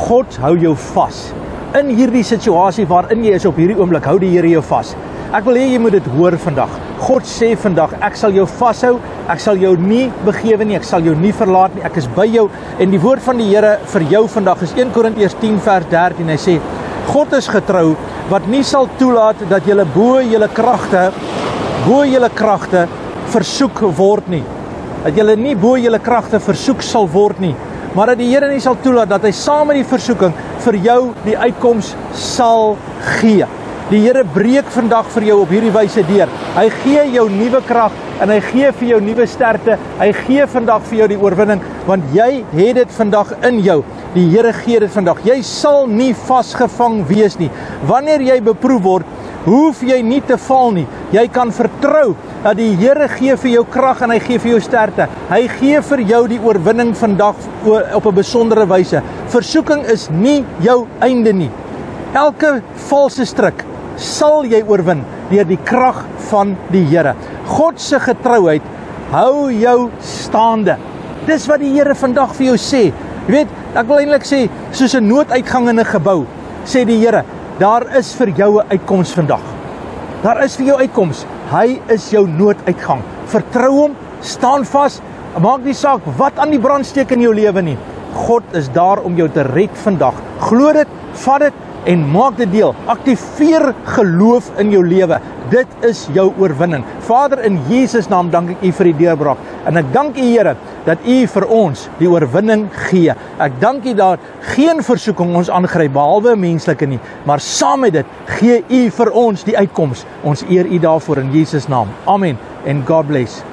God hou jou vas. In hierdie situasie waarin jy is op hierdie oomblik, hou die Here jou vas. Ek wil hê jy moet dit hoor vandag. God sê vandag, ek sal jou vashou, ek sal jou nie begewe nie, ek sal jou nie verlaat nie, ek is by jou. En die woord van die Here vir jou vandag is 1 Korintiërs 10 vers 13. Hy sê, God is getrou, wat nie sal toelaat dat julle bo julle kragte versoek word nie. Dat julle nie bo julle kragte versoek sal word nie, maar dat die Here nie sal toelaat dat hy saam met die versoeking vir jou die uitkoms sal gee. Die Here breek vandag vir jou op hierdie wyse deur. Hy gee jou nuwe krag en hy gee vir jou nuwe sterkte. Hy gee vandag vir jou die oorwinning, want jy het dit vandag in jou. Die Here gee dit vandag. Jy sal nie vasgevang wees nie. Wanneer jy beproef word, hoef jy nie te val nie. Jy kan vertrou dat die Here gee vir jou krag en hy gee vir jou sterkte. Hy gee vir jou die oorwinning vandag op 'n besondere wyse. Versoeking is nie jou einde nie. Elke valse struik sal jy oorwin deur die krag van die Here. God se getrouheid hou jou staande. Dis wat die Here vandag vir jou sê. Jy weet, ek wil eintlik sê, soos 'n nooduitgang in 'n gebou, sê die Here, daar is vir jou 'n uitkoms vandag. Daar is vir jou uitkoms. Hy is jou nooduitgang. Vertrou hom, staan vas, maak nie saak wat aan die brand steek in jou lewe nie. God is daar om jou te red vandag. Glo dit, vat dit en maak dit deel. Aktiveer geloof in jou lewe. Dit is jou oorwinning. Vader, in Jesus naam dank ek U vir die deurbraak. En ek dank U, Here, dat U vir ons die oorwinning gee. Ek dank U dat geen versoeking ons aangryp, behalwe 'n menslike nie. Maar saam met dit gee U vir ons die uitkoms. Ons eer U daarvoor in Jesus naam. Amen. And God bless.